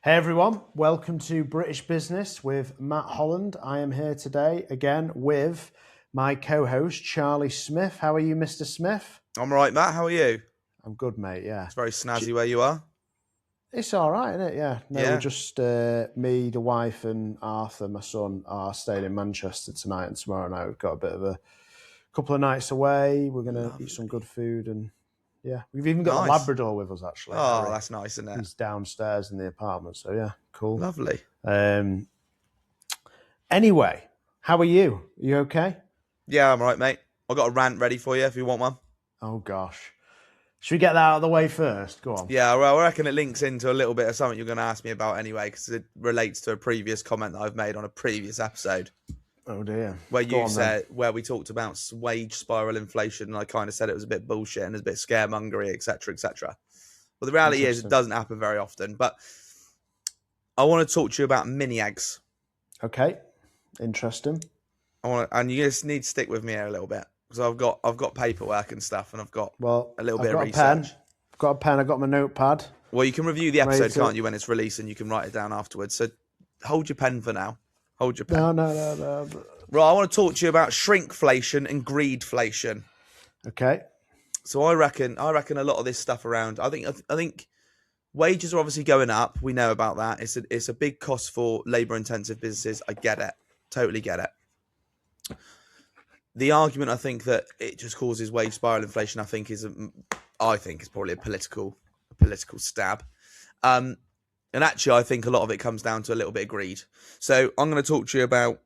Hey everyone, welcome to British Business with Matt Holland. I am here today again with my co-host Charlie Smith. How are you, Mr. Smith? I'm all right, Matt. How are you? I'm good, mate. Yeah, It's very snazzy where you are. it's all right, isn't it? Yeah. No, Yeah. we're just me, the wife, and Arthur, my son, are staying in Manchester tonight and tomorrow night. We've got a bit of a couple of nights away. We're gonna eat some good food and. Yeah, we've even got the Nice. Labrador with us, actually. Oh, Harry. that's nice, isn't it? He's downstairs in the apartment, so yeah, cool. Lovely. Anyway, how are you? Are you okay? Yeah, I'm all right, mate. I've got a rant ready for you if you want one. Oh, gosh. Should we get that out of the way first? Go on. Yeah, well, I reckon it links into a little bit of something you're going to ask me about anyway, because it relates to a previous comment that I've made on a previous episode. Oh, dear. Where you said, where we talked about wage spiral inflation, and I kind of said it was a bit bullshit and it was a bit scaremongery, etc., etc. Well, the reality is it doesn't happen very often, but I want to talk to you about mini eggs. Okay, interesting. And you just need to stick with me here a little bit because I've got paperwork and stuff, and I've got a little bit of research. I've got a pen. I've got my notepad. Well, you can review the episode, can't you, when it's released, and you can write it down afterwards. So hold your pen for now. Hold your pen. No. Right, I want to talk to you about shrinkflation and greedflation. Okay. So I reckon a lot of this stuff around. I think wages are obviously going up. We know about that. It's a big cost for labour-intensive businesses. I get it. Totally get it. The argument I think that it just causes wage spiral inflation, I think is probably a political stab. And actually, I think a lot of it comes down to a little bit of greed. So I'm going to talk to you about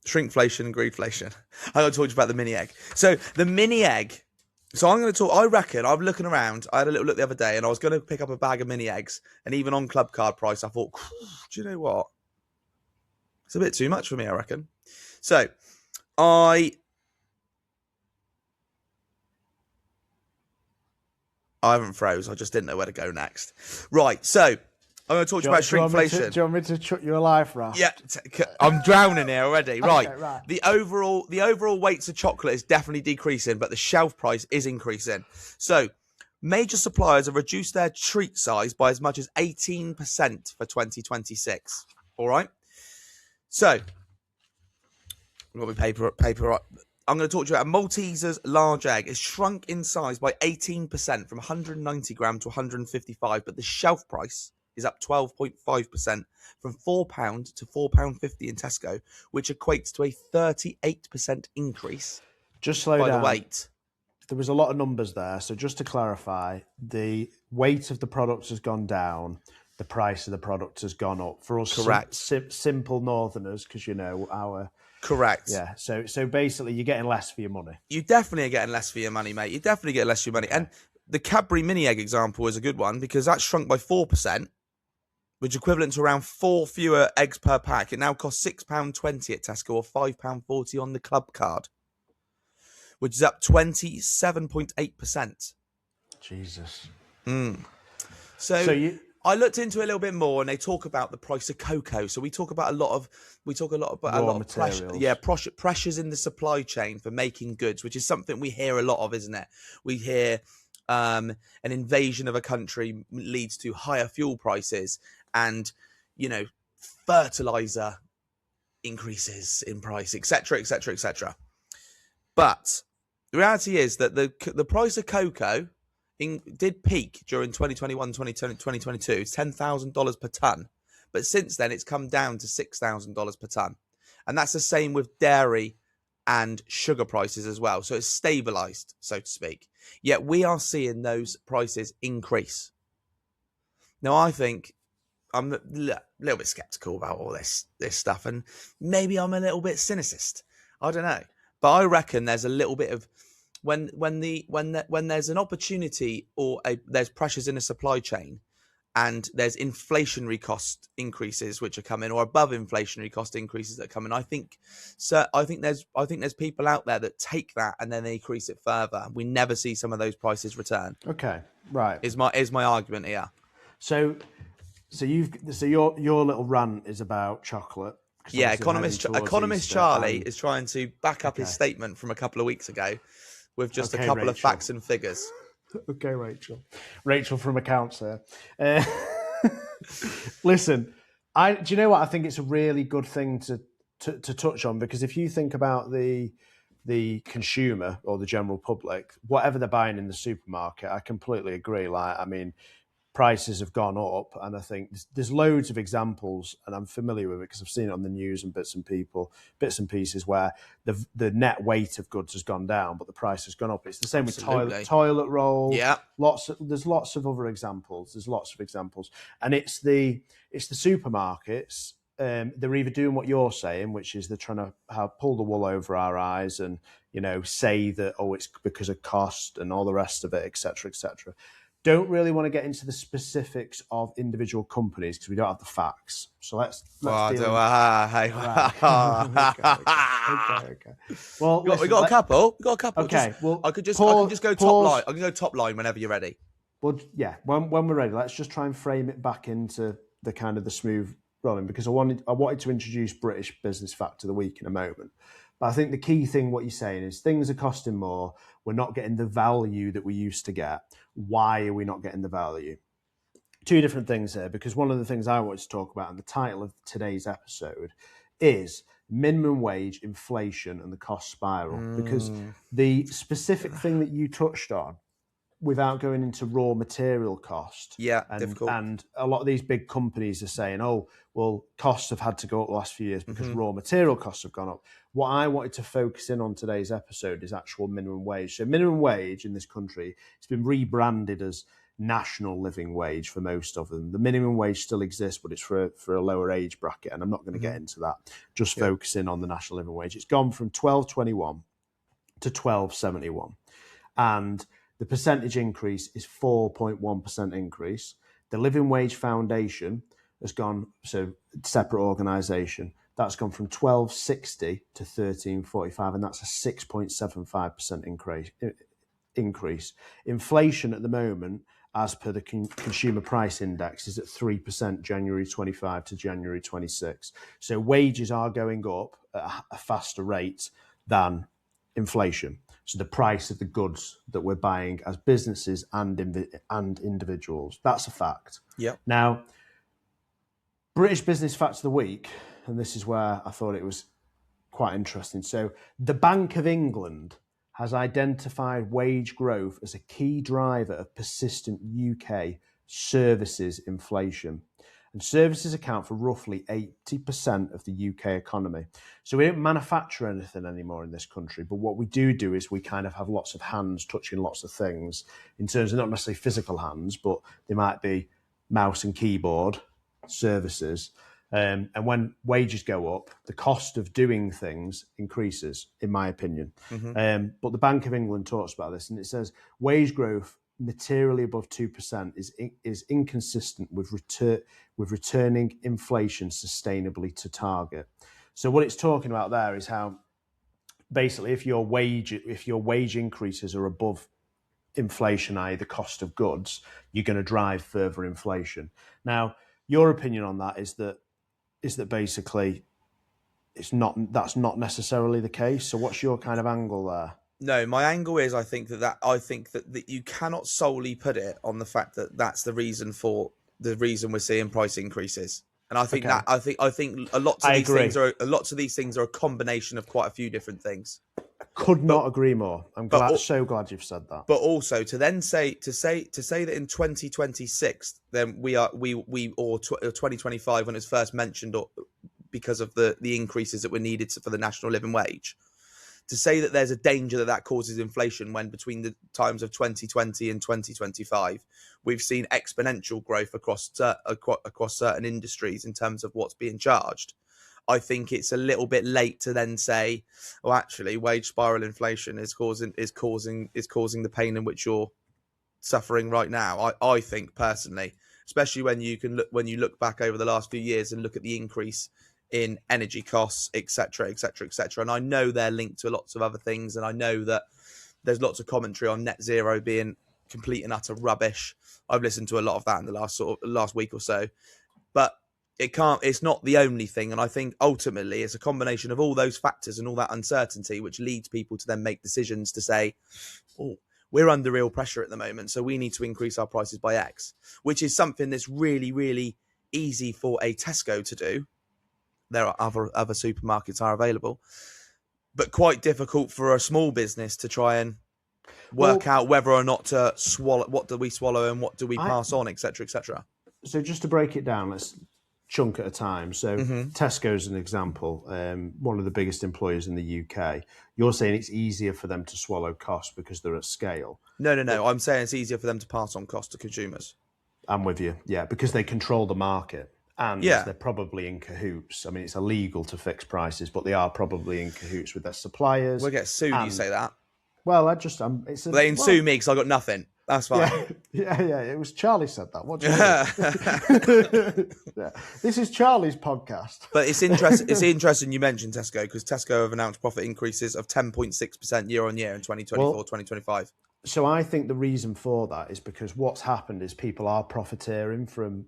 shrinkflation and greedflation. I'm going to talk to you about the mini egg. So the mini egg. So I'm going to talk. I reckon I'm looking around. I had a little look the other day, and I was going to pick up a bag of mini eggs. And even on club card price, I thought, do you know what? It's a bit too much for me, I reckon. So I haven't froze. I just didn't know where to go next. Right. So I'm going to talk to you about shrinkflation. Do you want me to chuck you a life raft? Yeah, I'm drowning here already. Right. Okay, right. The overall weights of chocolate is definitely decreasing, but the shelf price is increasing. So major suppliers have reduced their treat size by as much as 18% for 2026. All right. So we've got my paper. I'm going to talk to you about a Malteser's large egg. It's shrunk in size by 18% from 190 gram to 155, but the shelf price is up 12.5% from £4 to £4.50 in Tesco, which equates to a 38% increase. Just slow down. By the weight. There was a lot of numbers there. So just to clarify, the weight of the product has gone down. The price of the product has gone up. For us, correct. Simple Northerners, because you know our... Correct. Yeah. So basically, you're getting less for your money. You definitely are getting less for your money, mate. You definitely get less for your money. And the Cadbury mini egg example is a good one because that's shrunk by 4%, which is equivalent to around 4 fewer eggs per pack. It now costs £6.20 at Tesco or £5.40 on the club card, which is up 27.8%. Jesus. So I looked into it a little bit more, and they talk about the price of cocoa. So we talk about a lot of pressures in the supply chain for making goods, which is something we hear a lot of, isn't it? We hear an invasion of a country leads to higher fuel prices, and fertilizer increases in price, etc., etc., etc. But the reality is that the price of cocoa did peak during 2021, 2022. It's $10,000 per ton. But since then, it's come down to $6,000 per ton. And that's the same with dairy and sugar prices as well. So it's stabilized, so to speak. Yet we are seeing those prices increase. Now, I think I'm a little bit skeptical about all this stuff. And maybe I'm a little bit cynicist. I don't know. But I reckon there's a little bit of... When there's an opportunity or there's pressures in a supply chain, and there's inflationary cost increases which are coming, or above inflationary cost increases that are coming, I think there's people out there that take that and then they increase it further. We never see some of those prices return. Okay, right. Is my argument here. So your little rant is about chocolate. Yeah, economist Charlie is trying to back up his statement from a couple of weeks ago with just a couple of facts and figures. Okay, Rachel. Rachel from accounts there. Uh, listen, do you know what? I think it's a really good thing to touch on, because if you think about the consumer or the general public, whatever they're buying in the supermarket, I completely agree. Like, I mean, prices have gone up, and I think there's loads of examples, and I'm familiar with it because I've seen it on the news and bits and pieces where the net weight of goods has gone down, but the price has gone up. It's the same Absolutely. with toilet roll. Yeah. There's lots of other examples. And it's the supermarkets. They're either doing what you're saying, which is they're trying to pull the wool over our eyes and, say that, oh, it's because of cost and all the rest of it, etc., etc. Don't really want to get into the specifics of individual companies because we don't have the facts. So let's deal with Okay. Well, we got a couple. Okay. I could just go top line. I can go top line whenever you're ready. Well, yeah. When we're ready, let's just try and frame it back into the kind of the smooth rolling, because I wanted to introduce British Business Fact of the Week in a moment. But I think the key thing, what you're saying, is things are costing more. We're not getting the value that we used to get. Why are we not getting the value? Two different things here, because one of the things I wanted to talk about, and the title of today's episode, is minimum wage, inflation, and the cost spiral. Because the specific thing that you touched on, without going into raw material cost. Yeah, and, difficult. And a lot of these big companies are saying, oh, well, costs have had to go up the last few years because raw material costs have gone up. What I wanted to focus in on today's episode is actual minimum wage. So minimum wage in this country, it's been rebranded as national living wage for most of them. The minimum wage still exists, but it's for a lower age bracket. And I'm not going to get into that, just focusing on the national living wage. It's gone from 12.21 to 12.71. And the percentage increase is 4.1% increase. The Living Wage Foundation has gone, so separate organisation, that's gone from 12.60 to 13.45, and that's a 6.75% increase. Inflation at the moment, as per the Consumer Price Index, is at 3% January 25 to January 26. So wages are going up at a faster rate than inflation. So the price of the goods that we're buying as businesses and individuals. That's a fact. Yeah. Now, British Business Fact of the Week, and this is where I thought it was quite interesting. So the Bank of England has identified wage growth as a key driver of persistent UK services inflation. And services account for roughly 80% of the UK economy. So we don't manufacture anything anymore in this country, but what we do is we kind of have lots of hands touching lots of things, in terms of not necessarily physical hands, but they might be mouse and keyboard services. And when wages go up, the cost of doing things increases, in my opinion. But the Bank of England talks about this, and it says wage growth materially above 2% is inconsistent with returning inflation sustainably to target. So what it's talking about there is how basically if your wage increases are above inflation, i.e. the cost of goods, you're going to drive further inflation. Now, your opinion on that is that basically that's not necessarily the case. So what's your kind of angle there? No, my angle is I think that you cannot solely put it on the fact that that's the reason we're seeing price increases. And I think I think lots of these things are a combination of quite a few different things. Could not agree more. I'm so glad you've said that. But also to say that in 2026, then 2025 when it was first mentioned, or because of the increases that were needed for the national living wage, to say that there's a danger that causes inflation when between the times of 2020 and 2025, we've seen exponential growth across certain industries in terms of what's being charged. I think it's a little bit late to then say, well, actually, wage spiral inflation is causing the pain in which you're suffering right now. I think personally, especially when you look back over the last few years and look at the increase in energy costs, etc., etc., etc. And I know they're linked to lots of other things, and I know that there's lots of commentary on net zero being complete and utter rubbish. I've listened to a lot of that in the last week or so, but it's not the only thing. And I think ultimately it's a combination of all those factors and all that uncertainty which leads people to then make decisions to say, oh, we're under real pressure at the moment, so we need to increase our prices by X, which is something that's really, really easy for a Tesco to do. There are other supermarkets are available, but quite difficult for a small business to try and work out whether or not to swallow. What do we swallow and what do we pass on, etc., etc. So just to break it down, let's chunk at a time. So Tesco's an example, one of the biggest employers in the UK. You're saying it's easier for them to swallow costs because they're at scale. No. I'm saying it's easier for them to pass on cost to consumers. I'm with you. Yeah, because they control the market. And they're probably in cahoots. I mean, it's illegal to fix prices, but they are probably in cahoots with their suppliers. We'll get sued, you say that. Well, they sue me because I got nothing. That's fine. Yeah. It was Charlie said that. What do you mean? Yeah. This is Charlie's podcast. But it's interesting you mentioned Tesco, because Tesco have announced profit increases of 10.6% year on year in 2024, 2025. So I think the reason for that is because what's happened is people are profiteering from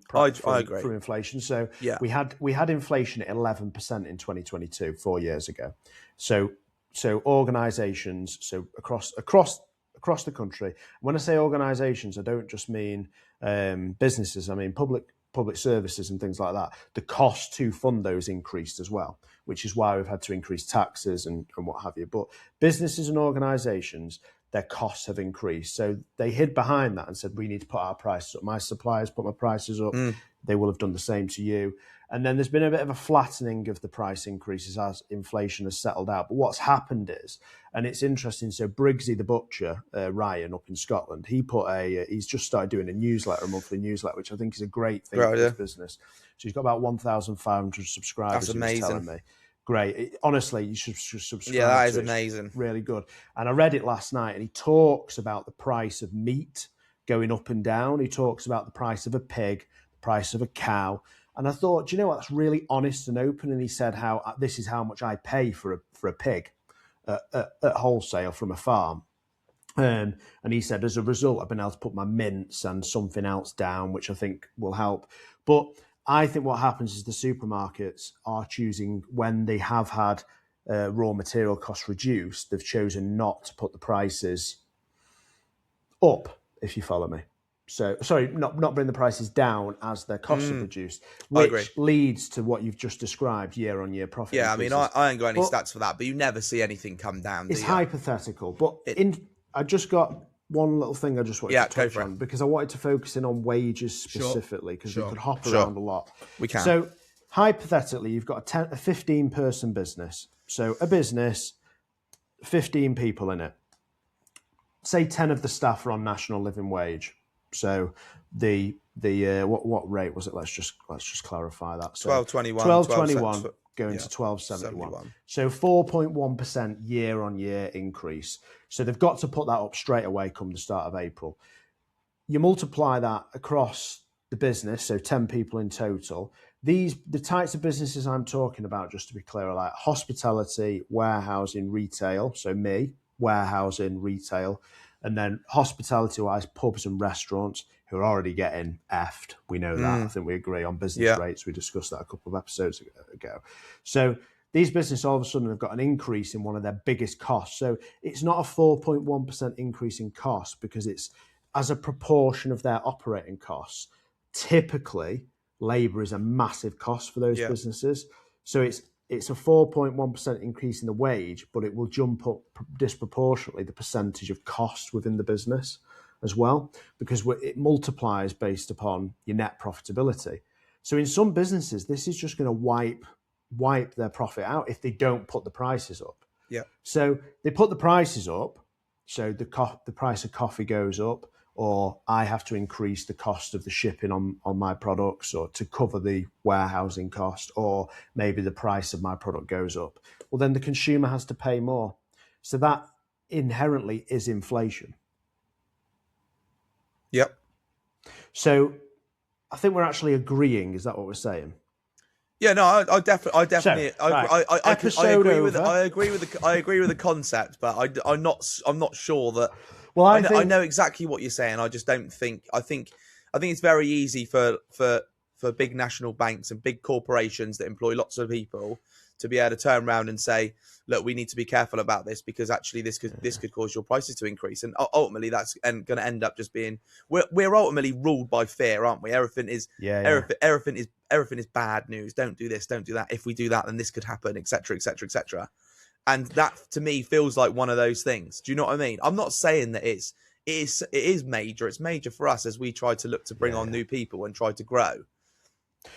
inflation. So we had inflation at 11% in 2022, 4 years ago. So organisations, across the country. When I say organisations, I don't just mean businesses. I mean public services and things like that. The cost to fund those increased as well, which is why we've had to increase taxes and what have you. But businesses and organisations, their costs have increased. So they hid behind that and said, we need to put our prices up. My suppliers put my prices up. They will have done the same to you. And then there's been a bit of a flattening of the price increases as inflation has settled out. But what's happened is, and it's interesting, so Briggsy the butcher, Ryan up in Scotland, he's just started doing a monthly newsletter, which I think is a great thing for his business. So he's got about 1,500 subscribers. That's amazing. He was telling me. Great. Honestly, you should subscribe. Yeah, that is amazing. It's really good. And I read it last night, and he talks about the price of meat going up and down. He talks about the price of a pig, the price of a cow. And I thought, do you know what? That's really honest and open. And he said how this is how much I pay for a pig at wholesale from a farm. And he said, as a result, I've been able to put my mince and something else down, which I think will help. But I think what happens is the supermarkets are choosing, when they have had raw material costs reduced, they've chosen not to put the prices up, if you follow me. So, sorry, not bring the prices down as their costs have reduced, which leads to what you've just described, year-on-year profit increases. I mean, I ain't got any stats for that, but you never see anything come down, do you? It's hypothetical, but I just got one little thing I just wanted to touch on, because I wanted to focus in on wages specifically, because we could hop around a lot. We can. So, hypothetically, you've got a 15-person business. So, a business, 15 people in it. Say 10 of the staff are on national living wage. So the what rate was it? Let's just clarify that. So 12.21 going to 12.71. So 4.1% year on year increase. So they've got to put that up straight away come the start of April. You multiply that across the business, so 10 people in total. The types of businesses I'm talking about, just to be clear, are like hospitality, warehousing, retail. So warehousing, retail. And then hospitality-wise, pubs and restaurants who are already getting effed. We know that. I think we agree on business rates. We discussed that a couple of episodes ago. So these businesses all of a sudden have got an increase in one of their biggest costs. So it's not a 4.1% increase in cost because it's as a proportion of their operating costs. Typically, labour is a massive cost for those businesses. So it's a 4.1% increase in the wage, but it will jump up disproportionately the percentage of cost within the business as well, because it multiplies based upon your net profitability. So in some businesses, this is just going to wipe their profit out if they don't put the prices up. Yeah. So they put the prices up, so the price of coffee goes up, or I have to increase the cost of the shipping on my products, or to cover the warehousing cost, or maybe the price of my product goes up. Well, then the consumer has to pay more. So that inherently is inflation. Yep. So I think we're actually agreeing. Is that what we're saying? Yeah, no, I definitely, I agree with the concept, but I'm not sure that. Well, I know exactly what you're saying. I just don't think. I think it's very easy for big national banks and big corporations that employ lots of people to be able to turn around and say, look, we need to be careful about this because actually this could cause your prices to increase. And ultimately that's going to end up just being, we're ultimately ruled by fear, aren't we? Everything is bad news. Don't do this, don't do that. If we do that, then this could happen, etc., etc., etc. And that to me feels like one of those things. Do you know what I mean? I'm not saying that it is major. It's major for us as we try to look to bring on new people and try to grow.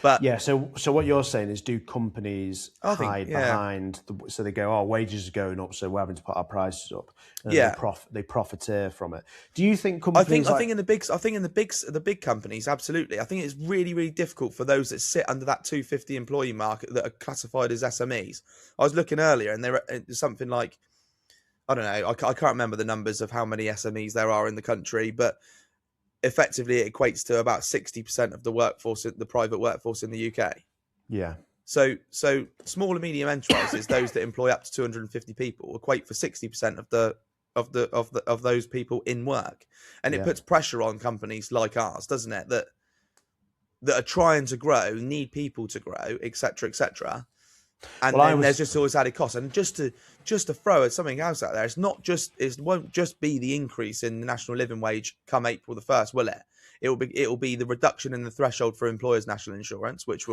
But yeah, so what you're saying is, do companies hide behind so they go, wages are going up, so we're having to put our prices up, and they profiteer from it. Do you think companies? I think in the big companies, absolutely. I think it's really, really difficult for those that sit under that 250 employee market that are classified as SMEs. I was looking earlier, and there are something like, I don't know, I can't remember the numbers of how many SMEs there are in the country, but effectively it equates to about 60% of the workforce, the private workforce in the UK. Yeah. So small and medium enterprises, those that employ up to 250 people, equate for 60% of those people in work, and it puts pressure on companies like ours, doesn't it? That are trying to grow, need people to grow, etc., etc. And then there's just always added costs. And just to throw something else out there, it won't just be the increase in the national living wage come April the 1st, will it? It will be the reduction in the threshold for employers' national insurance, which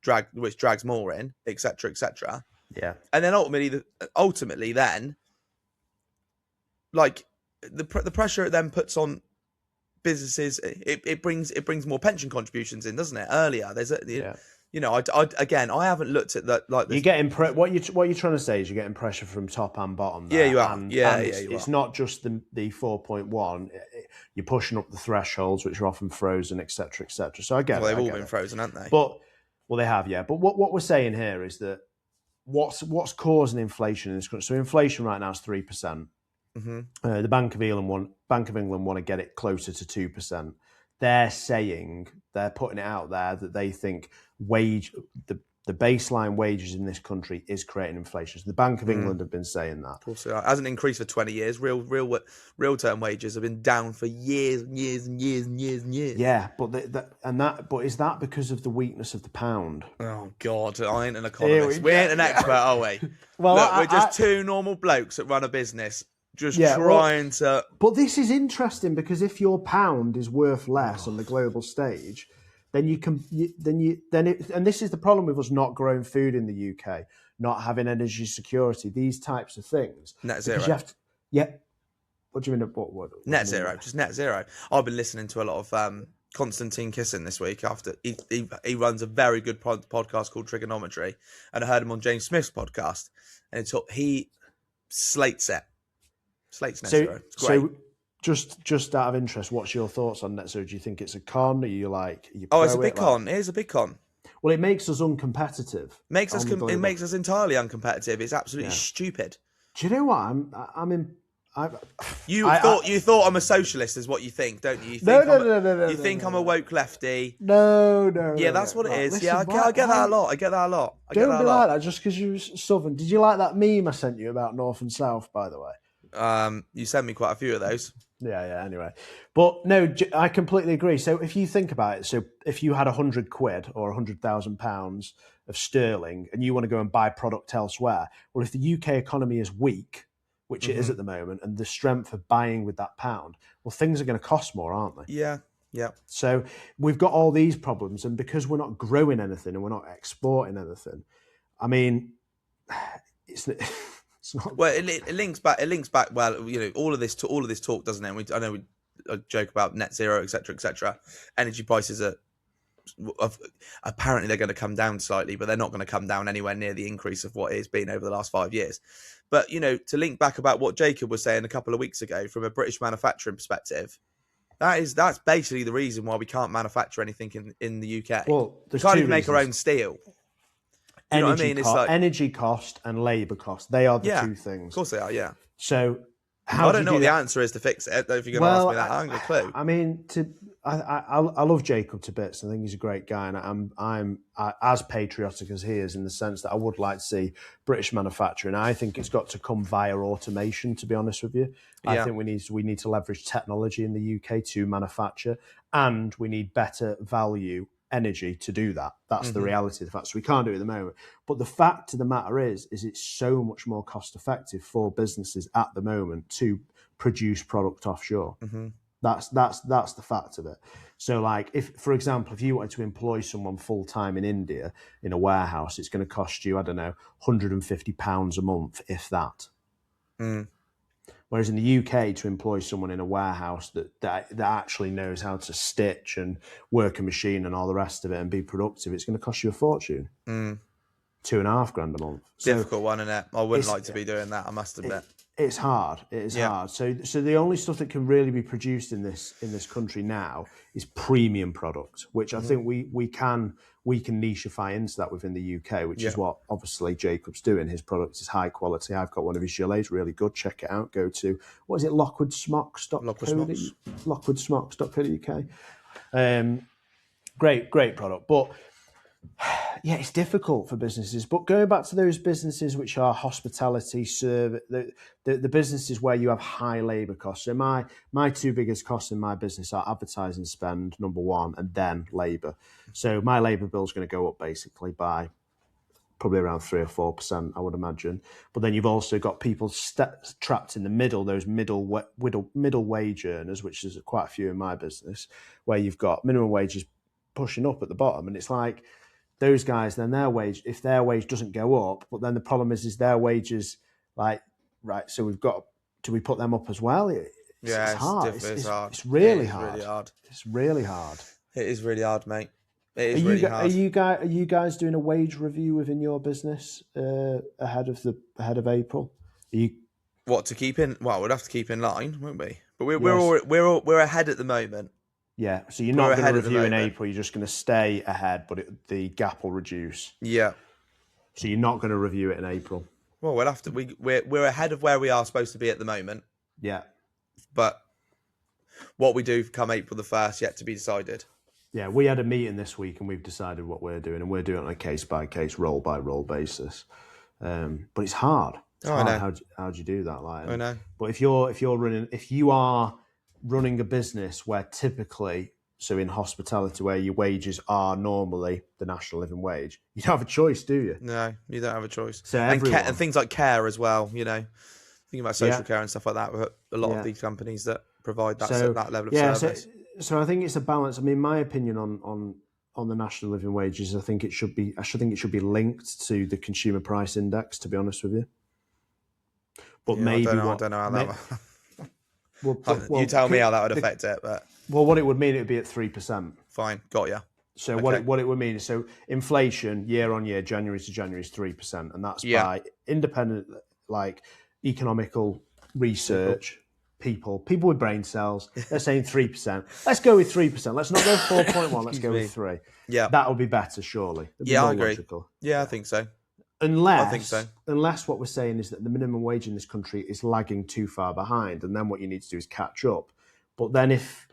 drags more in, etc., etc. Yeah. And then ultimately then, like the pressure it then puts on businesses, it brings more pension contributions in, doesn't it? Earlier, you know, I haven't looked at that. Like, you're getting what you're trying to say is you're getting pressure from top and bottom. There. Yeah, you are. And It's not just the 4.1. You're pushing up the thresholds, which are often frozen, etc., etc. So I get. Well, they've all been frozen, haven't they? But they have, yeah. But what we're saying here is that what's causing inflation in this country? So inflation right now is 3%. The Bank of England want to get it closer to 2%. They're putting it out there that they think the baseline wages in this country is creating inflation. So the Bank of England have been saying that. Of course, it hasn't increased for 20 years. Real term wages have been down for years and years and years and years and years. Yeah, but is that because of the weakness of the pound? Oh God, I ain't an economist. We ain't an expert, are we? Well, look, we're just two normal blokes that run a business. Trying to. But this is interesting because if your pound is worth less on the global stage, then and this is the problem with us not growing food in the UK, not having energy security, these types of things. Net zero. What do you mean? What net zero? Just net zero. I've been listening to a lot of Konstantin Kisin this week. After he runs a very good podcast called Trigonometry, and I heard him on James Smith's podcast, and he slates it. Slate's net zero. It's great. So just out of interest, what's your thoughts on net zero? Do you think it's a con? Are you it's a big con. It is a big con. Well, it makes us uncompetitive. It makes us entirely uncompetitive. It's absolutely stupid. Do you know what? You thought I'm a socialist, is what you think, don't you? No. You think I'm a woke lefty? No. Yeah, that's what it is. Listen, I get that a lot. Don't be like that just because you're Southern. Did you like that meme I sent you about North and South, by the way? You sent me quite a few of those. Yeah. Anyway, but no, I completely agree. So if you think about it, so if you had £100 or £100,000 of sterling, and you want to go and buy product elsewhere, well, if the UK economy is weak, which it is at the moment, and the strength of buying with that pound, well, things are going to cost more, aren't they? Yeah. So we've got all these problems, and because we're not growing anything and we're not exporting anything, I mean, it's not. Well, it links back. Well, you know, all of this talk, doesn't it? I know we joke about net zero, etc., etc. Energy prices are apparently they're going to come down slightly, but they're not going to come down anywhere near the increase of what it's been over the last 5 years. But you know, to link back about what Jacob was saying a couple of weeks ago from a British manufacturing perspective, that's basically the reason why we can't manufacture anything in the UK. Well, we can't even make our own steel. You know what I mean? It's like energy cost and labour cost. They are the two things. Of course they are, yeah. So I don't know what the answer is to fix it. If you're going to ask me that, I haven't got a clue. I mean, I love Jacob to bits. I think he's a great guy, and I'm as patriotic as he is in the sense that I would like to see British manufacturing. I think it's got to come via automation. To be honest with you, I think we need to leverage technology in the UK to manufacture, and we need better value energy to do that. That's the reality of the fact. So we can't do it at the moment. But the fact of the matter is it's so much more cost effective for businesses at the moment to produce product offshore. That's the fact of it. So like if, for example, if you wanted to employ someone full time in India in a warehouse, it's going to cost you, I don't know, £150 a month, if that. Whereas in the UK, to employ someone in a warehouse that actually knows how to stitch and work a machine and all the rest of it and be productive, it's going to cost you a fortune. £2,500 a month. Difficult one, isn't it? I wouldn't like to be doing that, I must admit. It's hard. It is hard. So the only stuff that can really be produced in this country now is premium product, which I think we can nicheify into that within the UK, which is what obviously Jacob's doing. His product is high quality. I've got one of his gilets, really good. Check it out. Go to lockwoodsmocks.co.uk. Great product, but. Yeah, it's difficult for businesses. But going back to those businesses which are hospitality, service, the businesses where you have high labour costs. So my two biggest costs in my business are advertising spend, number one, and then labour. So my labour bill is going to go up basically by probably around 3 or 4%, I would imagine. But then you've also got people trapped in the middle, those middle wage earners, which is quite a few in my business, where you've got minimum wages pushing up at the bottom, and it's like, those guys, then if their wage doesn't go up, but then the problem is their wages, like, right, so do we put them up as well? It's hard. It's really hard. It's really hard. It is really hard, mate. It is really hard. Are you guys doing a wage review within your business ahead of April? What, to keep in? Well, we'd have to keep in line, won't we? But we're ahead at the moment. Yeah, so you're not going to review in April. You're just going to stay ahead, but the gap will reduce. Yeah. So you're not going to review it in April. Well, we'll have to. We're ahead of where we are supposed to be at the moment. Yeah. But what we do come April the 1st yet to be decided. Yeah, we had a meeting this week and we've decided what we're doing, and we're doing it on a case by case, role by role basis. But it's hard. It's hard. I know. How do you do that? I know. But if you are running a business where typically, so in hospitality, where your wages are normally the national living wage, you don't have a choice, do you? No, you don't have a choice. So and things like care as well, thinking about social care and stuff like that, a lot of these companies that provide that level of service. So I think it's a balance. I mean, my opinion on the national living wages, I think it should be linked to the consumer price index, to be honest with you. But maybe I don't know how that you tell me how that would affect it, but what it would mean, it would be at 3%. Fine, got you. So what it would mean is, so inflation year on year, January to January, is 3%, and that's by independent, like, economical research. People with brain cells, they're saying 3%. Let's go with 3%. Let's not go 4.1. Let's go with 3. Yeah, that would be better, surely. I agree. Logical. Yeah, I think so. Unless what we're saying is that the minimum wage in this country is lagging too far behind, and then what you need to do is catch up. But then if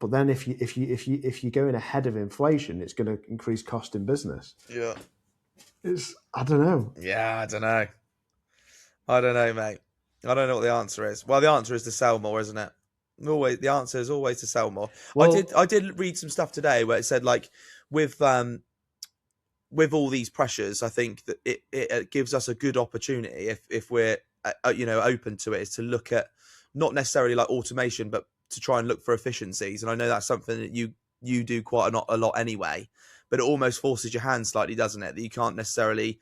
you're going ahead of inflation, it's going to increase cost in business. Yeah, I don't know. Yeah, I don't know, mate. I don't know what the answer is. Well, the answer is to sell more, isn't it? The answer is always to sell more. Well, I did read some stuff today where it said, like, with all these pressures, I think that it gives us a good opportunity if we're open to it, is to look at not necessarily like automation, but to try and look for efficiencies. And I know that's something that you do quite a lot anyway, but it almost forces your hand slightly, doesn't it? That you can't necessarily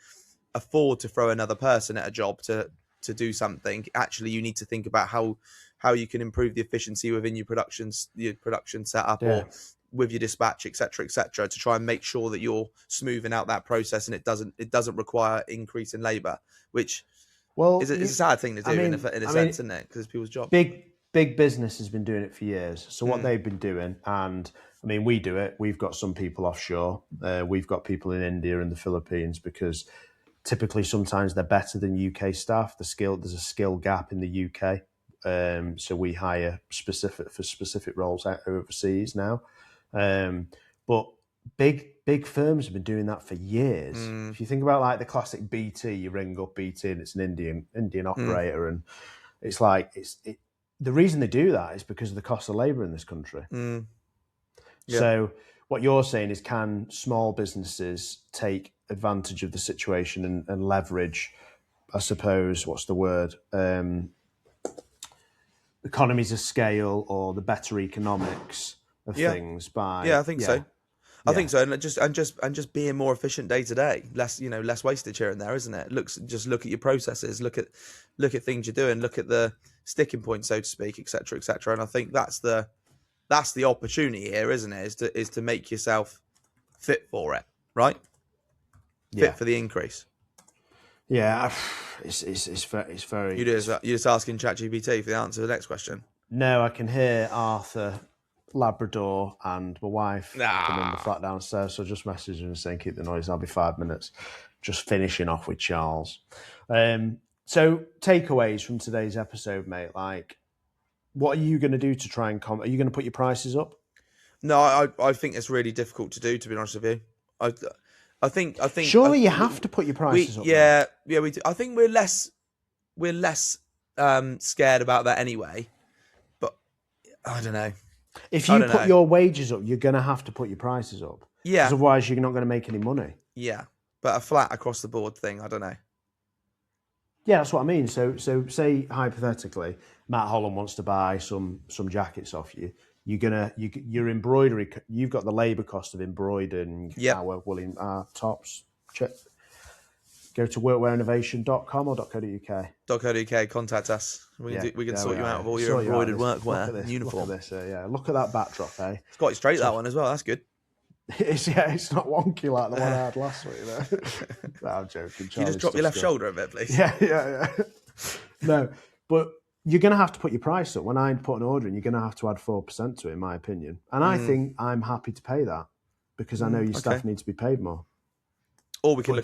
afford to throw another person at a job to do something. Actually, you need to think about how you can improve the efficiency within your production setup or with your dispatch, etc., to try and make sure that you're smoothing out that process and it doesn't require increase in labour, which is a sad thing to do in a sense, isn't it? Because it's people's jobs. Big business has been doing it for years. So what they've been doing, and I mean, we do it. We've got some people offshore. We've got people in India and the Philippines, because typically sometimes they're better than UK staff. There's a skill gap in the UK. So we hire specific roles out overseas now. But big firms have been doing that for years. If you think about, like, the classic BT, you ring up BT and it's an Indian operator, and it's like the reason they do that is because of the cost of labour in this country. Yeah. So what you're saying is, can small businesses take advantage of the situation and leverage, I suppose, what's the word? Economies of scale or the better economics of things by I think so. I think so, and just being more efficient day to day, less wastage here and there, isn't it? Just look at your processes, look at things you're doing, look at the sticking point, so to speak, etc., etc. And I think that's the opportunity here, isn't it? Is to make yourself fit for it, right? Fit for the increase. Yeah, it's very. You're just asking ChatGPT for the answer to the next question. No, I can hear Arthur, Labrador, and my wife come in the flat downstairs. So I just messaged him saying, keep the noise. I'll be 5 minutes. Just finishing off with Charles. So takeaways from today's episode, mate. Like, what are you going to do to try and are you going to put your prices up? No, I think it's really difficult to do, to be honest with you. I think. Surely you have to put your prices up. Yeah, we do. I think we're less scared about that anyway. But I don't know. If you put your wages up, you're going to have to put your prices up. Yeah. Because otherwise, you're not going to make any money. Yeah, but a flat across the board thing, I don't know. Yeah, that's what I mean. So say hypothetically, Matt Holland wants to buy some jackets off you. Your embroidery. You've got the labour cost of embroidering our woolen tops. Go to workwearinnovation.com or .co.uk. .co.uk. Contact us. We can sort you out of all your embroidered workwear uniform. Look at this. Look at that backdrop, eh? It's quite straight, that one as well. That's good. It's not wonky like the one I had last week. No, I'm joking. Can you just drop your left shoulder a bit, please? Yeah. No, but you're going to have to put your price up. When I put an order in, you're going to have to add 4% to it, in my opinion. And I think I'm happy to pay that because I know your staff need to be paid more. Or we could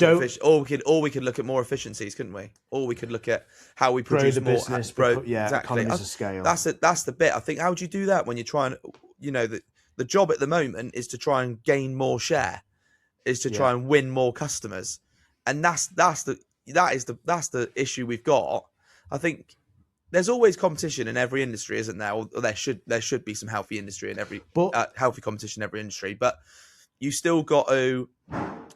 look at more efficiencies, couldn't we? Or we could look at how we produce the more. Business, exactly. Economies of scale. That's the bit. I think. How do you do that when you're trying? The job at the moment is to try and gain more share, is to try and win more customers, and that's the issue we've got. I think there's always competition in every industry, isn't there? Or there should be some healthy industry in every healthy competition in every industry, but you still got to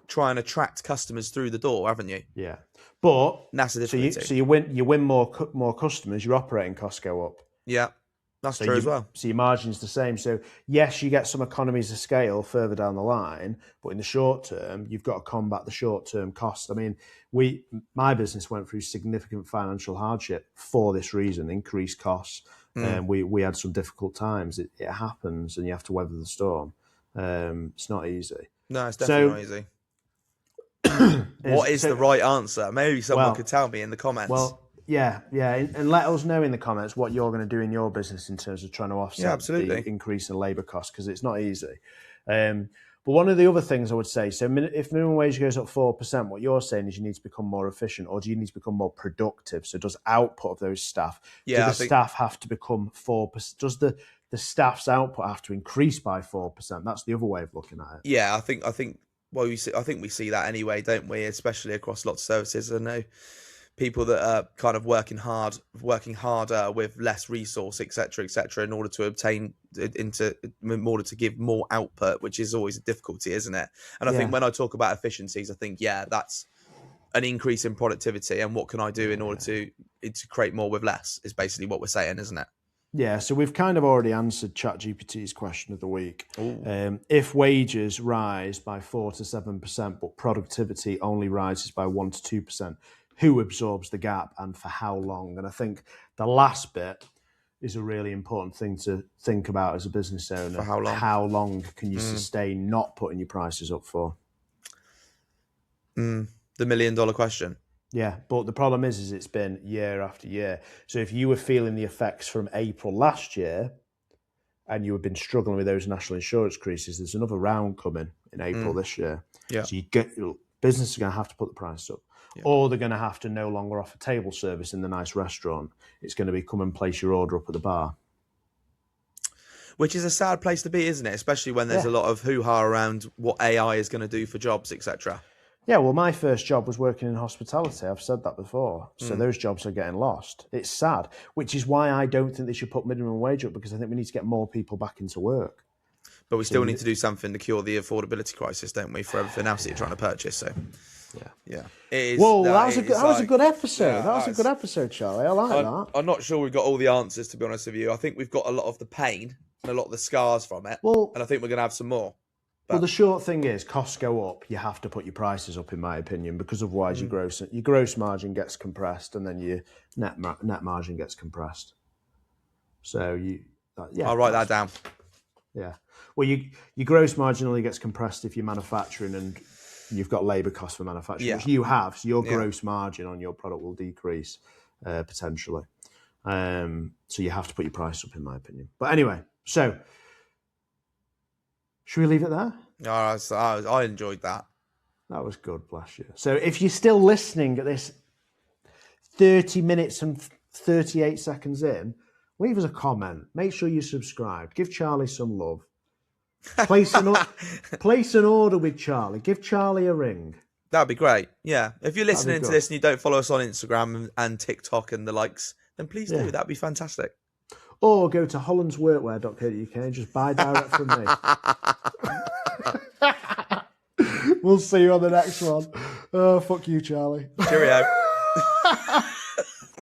try and attract customers through the door, haven't you? Yeah, but that's the difficulty. So you win more customers, your operating costs go up. Yeah, that's true as well. So your margin's the same. So yes, you get some economies of scale further down the line, but in the short term, you've got to combat the short term costs. I mean, my business went through significant financial hardship for this reason, increased costs. And we had some difficult times. It happens, and you have to weather the storm. It's not easy. No, it's definitely not easy. What is the right answer? Maybe someone could tell me in the comments. Well, yeah, and let us know in the comments what you're going to do in your business in terms of trying to offset the increase in labour costs, because it's not easy. But one of the other things I would say, so if minimum wage goes up 4%, what you're saying is you need to become more efficient, or do you need to become more productive? So does output of those staff, staff have to become 4%? Does the staff's output have to increase by 4%? That's the other way of looking at it. Yeah, I think we see that anyway, don't we? Especially across lots of services. I know people that are kind of working harder with less resource, etc., in order to give more output, which is always a difficulty, isn't it? And I think when I talk about efficiencies, I think that's an increase in productivity, and what can I do in order to create more with less is basically what we're saying, isn't it? Yeah, so we've kind of already answered ChatGPT's question of the week. If wages rise by 4 to 7%, but productivity only rises by 1 to 2%, who absorbs the gap and for how long? And I think the last bit is a really important thing to think about as a business owner. For how long? How long can you sustain not putting your prices up for? The $1 million question. Yeah, but the problem is it's been year after year. So if you were feeling the effects from April last year and you have been struggling with those national insurance increases, there's another round coming in April this year. Yeah. So businesses are going to have to put the price up. Yeah. Or they're going to have to no longer offer table service in the nice restaurant. It's going to be come and place your order up at the bar. Which is a sad place to be, isn't it? Especially when there's a lot of hoo-ha around what AI is going to do for jobs, etc. Yeah, well, my first job was working in hospitality. I've said that before. So those jobs are getting lost. It's sad, which is why I don't think they should put minimum wage up, because I think we need to get more people back into work. But we still need to do something to cure the affordability crisis, don't we, for everything else that you're trying to purchase? So, yeah. It is, Whoa, that was a good episode. Yeah, that was a good episode, Charlie. I like that. I'm not sure we've got all the answers, to be honest with you. I think we've got a lot of the pain and a lot of the scars from it. Well, and I think we're going to have some more. Well, the short thing is, costs go up. You have to put your prices up, in my opinion, because otherwise your gross margin gets compressed, and then your net margin gets compressed. So I'll write that down. Yeah. Well, your gross margin only gets compressed if you're manufacturing and you've got labour costs for manufacturing, which you have. So your gross margin on your product will decrease potentially. So you have to put your price up, in my opinion. But anyway, so should we leave it there? I enjoyed that. That was good, bless you. So if you're still listening at this 30 minutes and 38 seconds in, leave us a comment. Make sure you subscribe. Give Charlie some love. Place an order with Charlie. Give Charlie a ring. That'd be great. Yeah. If you're listening to this and you don't follow us on Instagram and TikTok and the likes, then please do. That'd be fantastic. Or go to hollandsworkwear.co.uk and just buy direct from me. We'll see you on the next one. Oh, fuck you, Charlie. Cheerio.